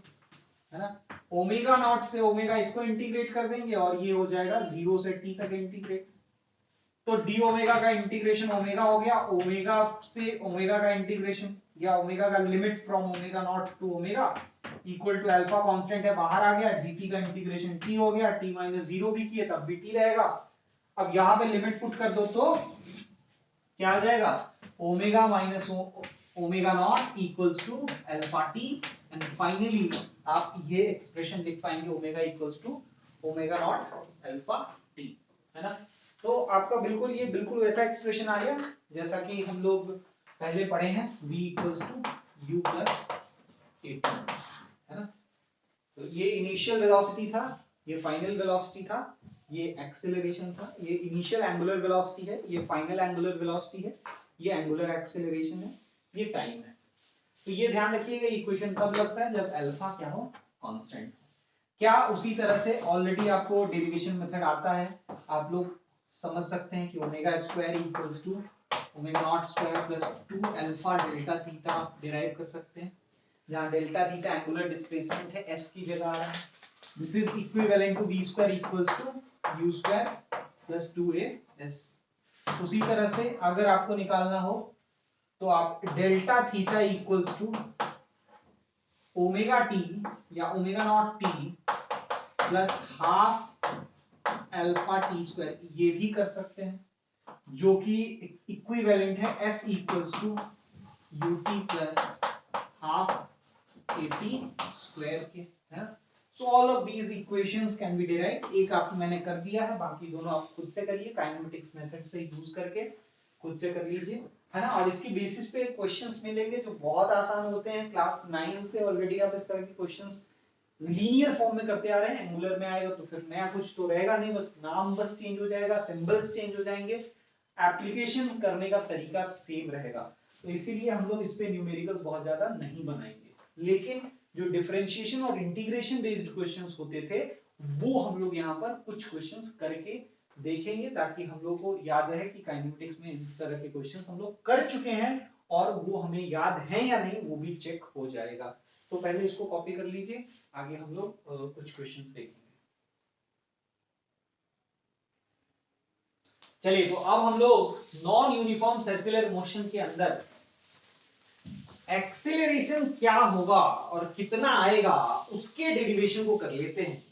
है ना। ओमेगा नॉट से ओमेगा इसको इंटीग्रेट कर देंगे और ये हो जाएगा 0 से t तक इंटीग्रेट। तो डी ओमेगा का इंटीग्रेशन ओमेगा हो गया, ओमेगा से ओमेगा का इंटीग्रेशन या ओमेगा का limit from omega not to omega equal to alpha constant है बाहर आ गया, dt का इंटीग्रेशन t हो गया, t माइनस 0 भी किए तब भी t रहेगा। अब यहां पे लिमिट पुट कर दो तो क्या आ जाएगा? Omega minus omega not equals to alpha t, and finally आप ये एक्सप्रेशन लिख पाएंगे omega equals to omega not alpha t, है ना। तो आपका बिल्कुल ये बिल्कुल वैसा एक्सप्रेशन आ गया जैसा कि हम लोग पहले पढ़े हैं, v equals to u plus a, है ना। तो ये इनिशियल वेलोसिटी था, ये फाइनल वेलोसिटी था, ये एक्सेलरेशन था। ये इनिशियल एंगुलर वेलोसिटी है, ये फाइनल एंगुलर वेलोसिटी है, ये एंगुलर एक्सेलरेशन है, ये टाइम है। तो ये ध्यान रखिएगा, इक्वेशन कब लगता है? जब अल्फा क्या हो? कांस्टेंट। क्या उसी तरह से ऑलरेडी आपको डेरिवेशन मेथड आता है, आप लोग समझ सकते हैं कि omega square equals to omega not square plus 2 alpha delta theta derive कर सकते हैं, जहां डेल्टा थीटा एंगुलर डिस्प्लेसमेंट है, s की जगह आ रहा है। This is equivalent to v square equals to u square plus 2as। उसी तरह से अगर आपको निकालना हो तो आप delta theta equals to omega t या omega naught t plus half alpha t square, ये भी कर सकते हैं। जो कि इक्विवेलेंट है s equals to ut plus half 80 square के है। So all of these equations can be derived. एक आप मैंने कर दिया है, बाकी दोनों आप खुद से करिए, काइनेमेटिक्स मेथड से यूज करके खुद से कर लीजिए, है ना। और इसकी बेसिस पे क्वेश्चंस मिलेंगे जो बहुत आसान होते हैं। क्लास 9 से ऑलरेडी आप इस तरह के क्वेश्चंस लीनियर फॉर्म में करते आ रहे हैं। एंगुलर में आएगा तो फिर नया कुछ तो रहेगा नहीं, बस नाम बस चेंज हो जाएगा, सिंबल्स चेंज हो जाएंगे, एप्लीकेशन करने का तरीका सेम रहेगा। तो इसीलिए हम लोग इस पे न्यूमेरिकल्स बहुत ज्यादा नहीं बनाएंगे, लेकिन जो डिफरेंशिएशन और इंटीग्रेशन बेस्ड क्वेश्चंस होते थे वो हम लोग यहाँ पर कुछ क्वेश्चंस करके देखेंगे, ताकि हम लोग को याद रहे कि काइनेमेटिक्स में इस तरह के क्वेश्चंस हम लोग कर चुके हैं और वो हमें याद है या नहीं वो भी चेक हो जाएगा। तो पहले इसको कॉपी कर लीजिए, आगे हम लोग कुछ क्वेश्चंस देखेंगे। चलिए, तो अब हम लोग नॉन यूनिफॉर्म सर्कुलर मोशन के अंदर एक्सीलरेशन क्या होगा और कितना आएगा उसके डेरिवेशन को कर लेते हैं,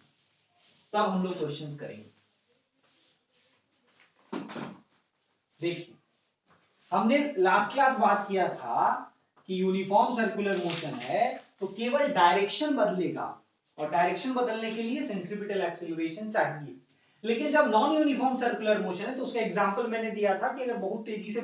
तब हम लोग क्वेश्चंस करेंगे। देखिए, हमने लास्ट क्लास बात किया था कि यूनिफॉर्म सर्कुलर मोशन है तो केवल डायरेक्शन बदलेगा, और डायरेक्शन बदलने के लिए सेंट्रीपिटल एक्सीलरेशन चाहिए। लेकिन जब नॉन यूनिफॉर्म सर्कुलर मोशन है तो उसका एग्जांपल मैंने दिया था कि अगर बहुत तेजी से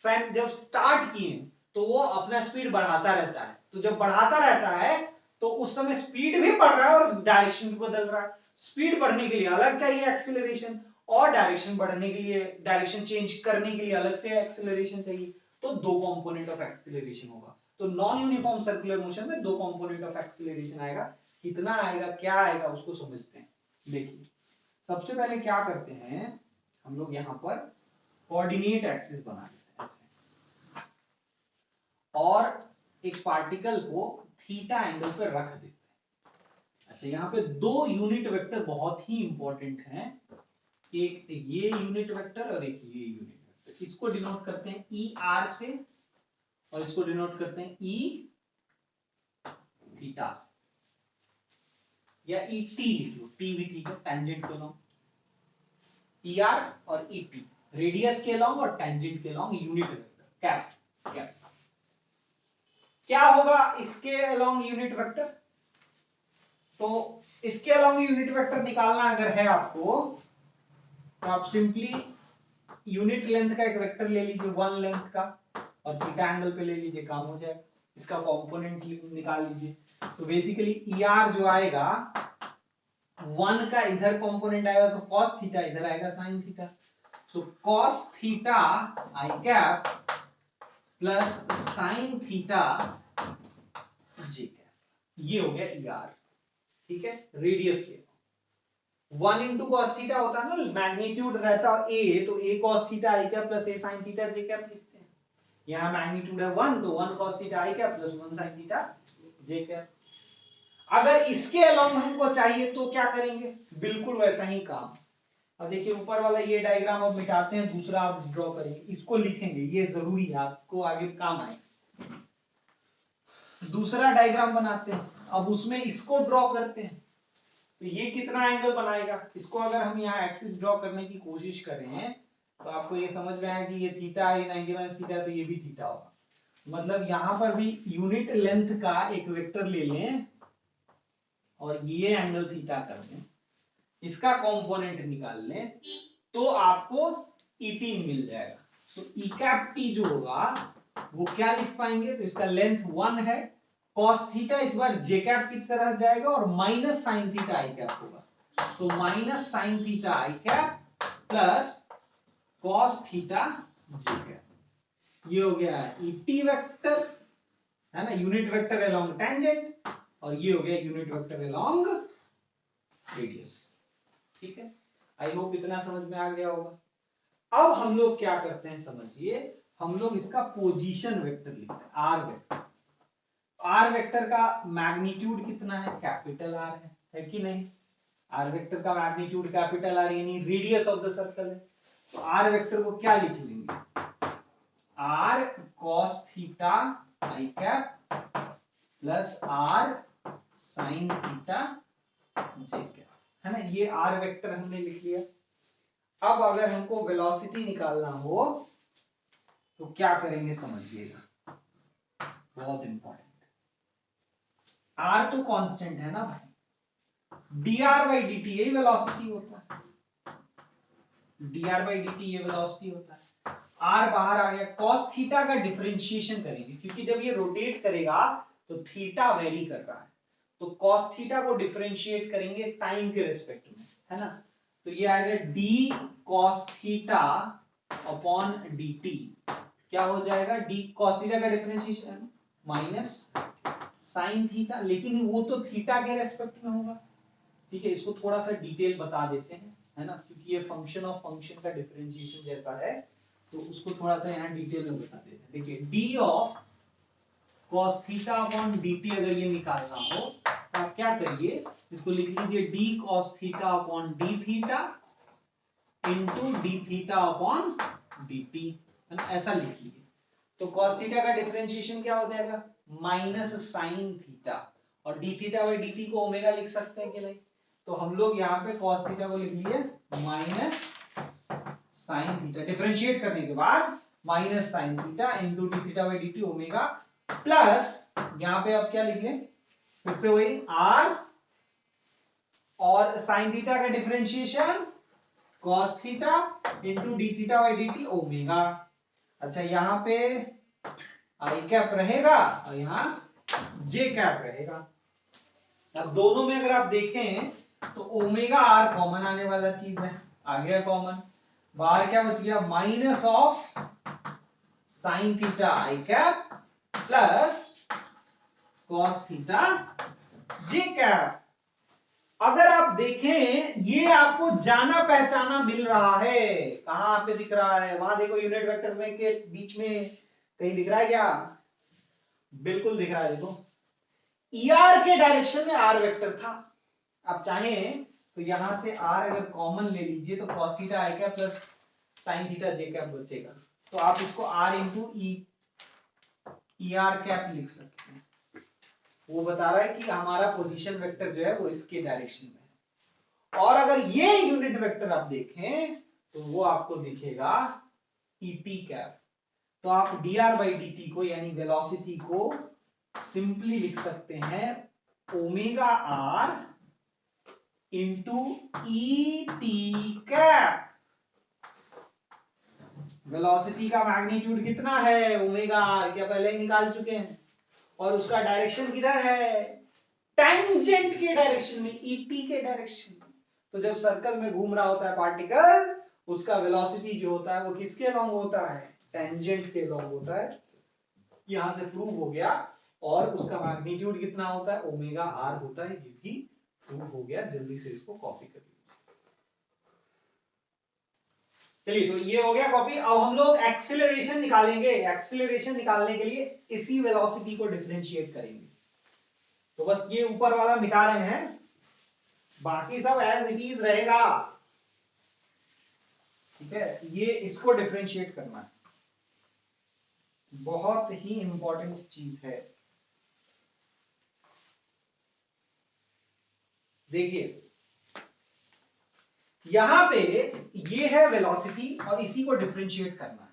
फैन जब स्टार्ट किए तो वो अपना स्पीड बढ़ाता रहता है, तो जब बढ़ाता रहता है तो उस समय स्पीड भी बढ़ रहा है और डायरेक्शन भी बदल रहा है। स्पीड बढ़ने के लिए अलग चाहिए एक्सीलरेशन, और डायरेक्शन बढ़ने के लिए, डायरेक्शन चेंज करने के लिए अलग से एक्सीलरेशन चाहिए। तो दो कंपोनेंट ऑफ एक्सीलरेशन होगा। तो नॉन यूनिफॉर्म सर्कुलर मोशन में दो कंपोनेंट ऑफ एक्सीलरेशन आएगा। कितना आएगा, क्या आएगा, उसको समझते हैं। देखिए, सबसे पहले क्या करते हैं हम लोग यहाँ पर कोऑर्डिनेट एक्सिस बना लेते हैं ऐसे, और एक पार्टिकल को थीटा एंगल पर रख देते हैं। अच्छा, यहाँ पे दो यूनिट वेक्टर बहुत ही इंपॉर्टेंट हैं, एक ये यूनिट वेक्टर और एक ये यूनिट वेक्टर। इसको डिनोट करते हैं ई आर से और इसको डिनोट करते हैं ई थीटा से, या ई टी लिख लो, टी भी ठीक है, टेंजेंट के लॉन्ग ई आर और ई टी, रेडियस के लॉन्ग और टेंजेंट के long unit vector cap cap. क्या होगा इसके अलोंग यूनिट वेक्टर? तो इसके अलोंग यूनिट वेक्टर निकालना अगर है आपको तो आप सिंपली यूनिट लेंथ का एक वेक्टर ले लीजिए, वन लेंथ का, और थीटा एंगल पे ले लीजिए, काम हो जाएगा। इसका कंपोनेंट निकाल लीजिए। तो बेसिकली ई आर जो आएगा वन का इधर कंपोनेंट आएगा तो कॉस थीटा, इधर आएगा sine theta. So cos theta i cap plus sine theta j cap, ये हो गया ई आर। ठीक है, रेडियस के 1 इंटू कॉस थीटा होता है ना, मैग्नीट्यूड रहता है ए, तो ए cos theta i cap plus A sign theta j cap लिखते हैं। यहाँ मैग्नीट्यूड है 1, तो 1 cos theta i cap plus 1 sin theta j cap. अगर इसके अलोंग हमको चाहिए तो क्या करेंगे, बिल्कुल वैसा ही काम। अब देखिए, ऊपर वाला ये डायग्राम अब मिटाते हैं, दूसरा आप ड्रॉ करेंगे, इसको लिखेंगे, ये जरूरी है, आपको आगे काम आए। दूसरा डायग्राम बनाते हैं, अब उसमें इसको ड्रॉ करते हैं। तो ये कितना एंगल बनाएगा, इसको अगर हम यहाँ एक्सिस ड्रॉ करने की कोशिश करें तो आपको ये समझ में आएगा कि ये थीटा, ये 90 माइनस थीटा, तो ये भी थीटा होगा। मतलब यहां पर भी यूनिट लेंथ का एक वेक्टर ले लें और ये एंगल थीटा कर दें, इसका कंपोनेंट निकाल लें, तो आपको ईटी मिल जाएगा। तो ई कैप टी जो होगा वो क्या लिख पाएंगे, तो इसका लेंथ 1 है, कॉस थीटा इस बार जे कैप की तरह जाएगा और minus sine theta i cap होगा। तो minus sine theta i cap plus cos theta j cap, ये हो गया ईटी वेक्टर, है ना, यूनिट वेक्टर अलोंग टेंजेंट, और ये हो गया यूनिट वेक्टर अलोंग रेडियस। ठीक है, आई होप इतना समझ में आ गया होगा। अब हम लोग क्या करते हैं समझिए, हम लोग इसका पोजीशन वेक्टर लिखते हैं, आर वेक्टर। आर वेक्टर का मैग्नीट्यूड कितना है, कैपिटल आर है कि नहीं। आर वेक्टर का मैग्नीट्यूड कैपिटल आर यानी रेडियस ऑफ द सर्कल है। तो आर वेक्टर को क्या लिख लेंगे, r cos theta i cap plus r sine theta j cap, है ना। ये आर वेक्टर हमने लिख लिया। अब अगर हमको वेलोसिटी निकालना हो तो क्या करेंगे समझिएगा, बहुत इंपॉर्टेंट। आर तो कांस्टेंट है ना भाई, dr/dt यही वेलोसिटी होता है, dr/dt ये वेलोसिटी होता है। आर बाहर आ गया, कॉस थीटा का डिफरेंशिएशन करेंगे क्योंकि जब ये रोटेट करेगा तो थीटा वेरी कर रहा है, तो कॉस थीटा को डिफरेंशिएट करेंगे टाइम के रिस्पेक्ट में, है ना। तो ये आएगा D cos theta upon dt, क्या हो जाएगा, डी कॉस थीटा का डिफरेंशिएशन माइनस साइन थीटा, लेकिन वो तो थीटा के रेस्पेक्ट में होगा, ठीक है। इसको थोड़ा सा डिटेल बता देते हैं, है ना, क्योंकि ये फंक्शन ऑफ फंक्शन का डिफरेंशिएशन जैसा है, तो उसको थोड़ा सा यहाँ डिटेल में बता देते हैं। देखिए D of cos theta upon dt अगर ये निकालना हो तो आप क्या करिए, इसको लिख लीजिए d cos theta upon d theta into d theta upon dt, है ना, ऐसा लिख लीजिए। तो cos थीटा का डिफरेंशिएशन क्या हो जाएगा, माइनस साइन थीटा, और d थीटा बाई dt को ओमेगा लिख सकते हैं कि नहीं, तो हम लोग यहाँ पे cos थीटा को लिख लिए माइनस साइन थीटा, डिफरेंशिएट करने के बाद minus sine theta into D theta by d T omega, plus यहां पे अब क्या लिख लें, फिर से वही आर और साइन थीटा का differentiation cos theta into D theta by d T omega. अच्छा यहां पे आई कैप रहेगा और यहां जे कैप रहेगा। अब दोनों में अगर आप देखें तो ओमेगा आर कॉमन आने वाला चीज है, आ गया कॉमन, बाहर क्या बच गया, minus of sine theta i cap plus cos theta j cap. अगर आप देखें ये आपको जाना पहचाना मिल रहा है, कहां पे दिख रहा है, वहां देखो यूनिट वेक्टर में के बीच में कहीं दिख रहा है क्या, बिल्कुल दिख रहा है, देखो ER के डायरेक्शन में R वेक्टर था, आप चाहें तो यहां से R अगर कॉमन ले लीजिए तो cos theta i cap plus sine theta j cap बचेगा, तो आप इसको R into E R cap लिख सकते हैं। वो बता रहा है कि हमारा पोजीशन वेक्टर जो है वो इसके डायरेक्शन में है, और अगर ये यूनिट वेक्टर आप देखें तो वो आपको दिखेगा ET कैप। तो आप dr/dt को यानी वेलोसिटी को सिंपली लिख सकते हैं omega r into e t cap. Velocity का मैग्नीट्यूड कितना है, ओमेगा आर, क्या पहले ही निकाल चुके हैं, और उसका डायरेक्शन किधर है, टेंजेंट के डायरेक्शन में, ईटी के डायरेक्शन में। तो जब सर्कल में घूम रहा होता है पार्टिकल, उसका वेलोसिटी जो होता है वो किसके अलोंग होता है, टेंजेंट के अलोंग होता है, यहां से प्रूव हो गया। और उसका मैग्नीट्यूड कितना होता है, ओमेगा आर होता है, ये भी प्रूव हो गया। जल्दी से इसको कॉपी कर लीजिए। चलिए तो ये हो गया कॉपी। अब हम लोग एक्सीलरेशन निकालेंगे, एक्सीलरेशन निकालने के लिए इसी वेलोसिटी को डिफरेंशिएट करेंगे। तो बस ये ऊपर वाला मिटा रहे हैं, बाकी सब एज इट इज रहेगा, ठीक है। ये इसको डिफरेंशिएट करना है, बहुत ही इंपॉर्टेंट चीज है। देखिए यहां पे ये है वेलोसिटी और इसी को डिफरेंशिएट करना है।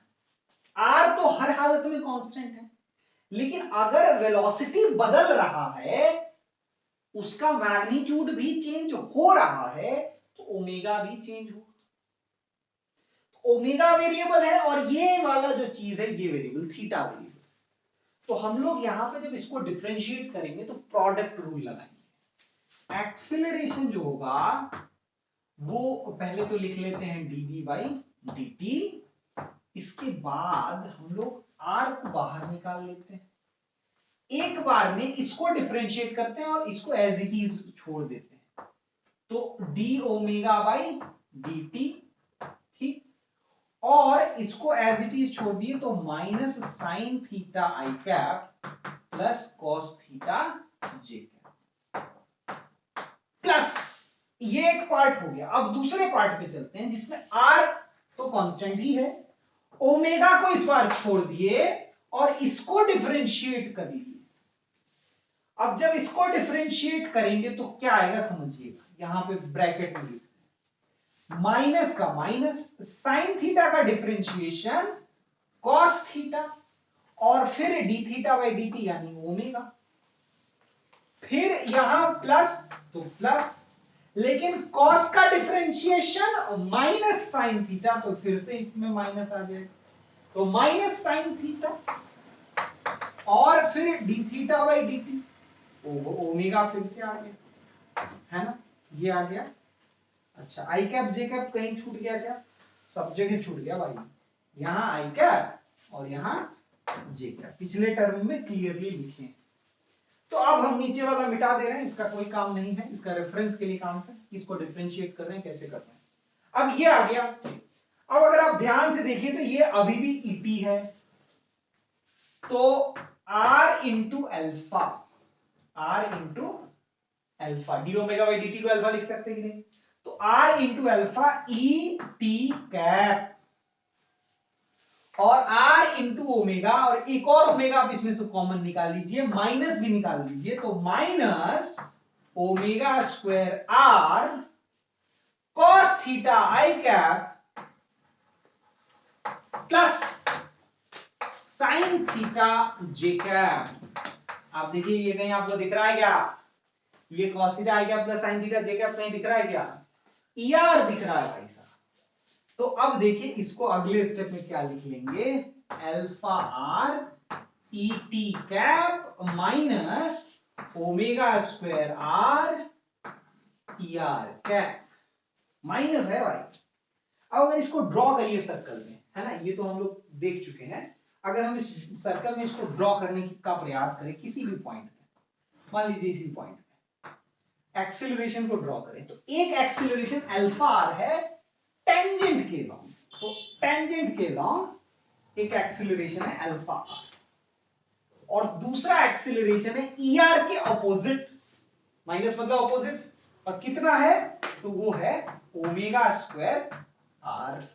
आर तो हर हालत में कांस्टेंट है, लेकिन अगर वेलोसिटी बदल रहा है, उसका मैग्नीट्यूड भी चेंज हो रहा है, तो ओमेगा भी चेंज हो। ओमेगा वेरिएबल है और ये वाला जो चीज है ये वेरिएबल थीटा वेरिएबल। तो हम लोग यहां पे जब इसको डिफरेंशिएट करेंगे तो प्रोडक्ट रूल लगाएंगे। एक्सीलरेशन जो होगा वो पहले तो लिख लेते हैं dv/dt, इसके बाद हम लोग r को बाहर निकाल लेते हैं, एक बार में इसको डिफरेंशिएट करते हैं और इसको एज इट इज छोड़ देते हैं, तो d ओमेगा/dt, ठीक, और इसको एज इट इज छोड़ दिए तो minus sine theta i cap plus cos theta j cap, plus ये एक पार्ट हो गया। अब दूसरे पार्ट पे चलते हैं जिसमें r तो कांस्टेंट ही है, ओमेगा को इस बार छोड़ दिए और इसको डिफरेंशिएट कर लिए। अब जब इसको डिफरेंशिएट करेंगे तो क्या आएगा समझिएगा, यहां पे ब्रैकेट में लिखते हैं माइनस का माइनस साइन थीटा का डिफरेंशिएशन कॉस थीटा और फिर D theta by d T यानी ओमेगा, फिर यहां प्लस तो प्लस, लेकिन कॉस का डिफरेंशिएशन माइनस साइन थीटा, तो फिर से इसमें माइनस आ जाएगा, तो माइनस साइन थीटा और फिर D theta by d T, omega फिर से आ गया, है ना, ये आ गया। अच्छा आई कैप जे कैप कहीं छूट गया क्या? सब जगह छूट गया भाई, यहां आई कैप और यहां जे कैप पिछले टर्म में क्लियरली लिखे हैं। तो अब हम नीचे वाला मिटा दे रहे हैं, इसका कोई काम नहीं है, इसका रेफरेंस के लिए काम है, इसको डिफरेंशिएट कर रहे हैं, कैसे कर रहे हैं। अब ये आ गया। अब अगर आप ध्यान से देखिए तो ये अभी भी ईपी है, तो r into alpha, D omega by d T को अल्फा लिख सकते हैं कि नहीं, तो r इंटू अल्फा ई टी कैप और r इंटू ओमेगा, और एक और ओमेगा आप इसमें से कॉमन निकाल लीजिए, माइनस भी निकाल लीजिए, तो minus omega square r cos theta i cap plus sine theta j cap. आप देखिए ये कहीं आपको दिख रहा है क्या? ये cos theta i cap plus sine theta j cap कहीं दिख रहा है क्या? ER दिख रहा है भाई साहब। तो अब देखिए इसको अगले स्टेप में क्या लिख लेंगे, alpha R E t cap minus omega square R E R cap, minus है भाई। अब अगर इसको ड्रॉ करिए सर्कल में, है ना, ये तो हम लोग देख चुके हैं, अगर हम इस सर्कल में इसको ड्रॉ करने का प्रयास करें किसी भी पॉइंट पे, मान लीजिए इसी पॉइंट पे एक्सीलरेशन को ड्रॉ करें, तो एक एक्सीलरेशन अल्फा आर है टेंजेंट के लॉन्ग, तो टेंजेंट के लॉन्ग एक एक्सीलरेशन है अल्फा आर, और दूसरा एक्सीलरेशन है ई आर के ऑपोजिट, माइनस मतलब ऑपोजिट, और कितना है, तो वो है ओमेगा स्क्वायर आर।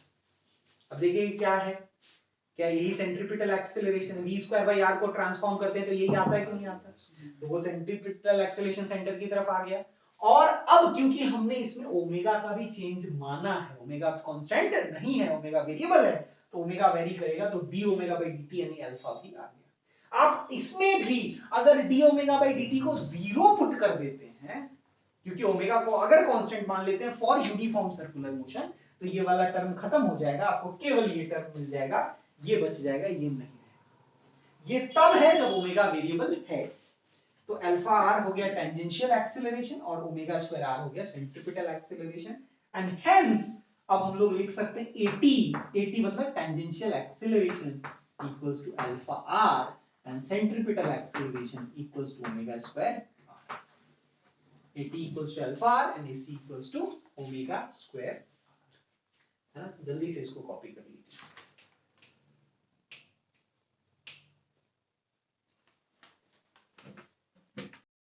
अब देखिए क्या है, क्या यही सेंट्रीपिटल एक्सेलरेशन है, v स्क्वायर बाई आर को ट्रांसफॉर्म करते हैं तो यही आता है कि नहीं आता? तो वो सेंट्रीपिटल एक्सेलरेशन सेंटर की तरफ आ गया। और अब क्योंकि हमने इसमें ओमेगा का भी चेंज माना है, ओमेगा कांस्टेंट नहीं है, ओमेगा वेरिएबल है, तो ओमेगा वेरी करेगा, तो डी ओमेगा बाई डी यानी अल्फा भी आ गया। आप इसमें भी अगर डी ओमेगा बाई डी को जीरो पुट कर देते हैं, क्योंकि ओमेगा को अगर कांस्टेंट मान लेते हैं फॉर यूनिफॉर्म सर्कुलर मोशन, तो ये वाला टर्म खत्म हो जाएगा, आपको केवल ये टर्म मिल जाएगा, ये बच जाएगा, ये नहीं है। ये तब है जब ओमेगा वेरिएबल है। तो अल्फा आर हो गया टेंजेंशियल एक्सीलरेशन और ओमेगा स्क्वायर आर हो गया सेंट्रीपिटल एक्सीलरेशन, एंड हेंस अब हम लोग लिख सकते हैं एटी मतलब tangential acceleration equals to alpha r and centripetal acceleration equals to omega square r. AT equals to alpha r and AC equals to omega square r, है ना, जल्दी से इसको कॉपी कर लीजिए।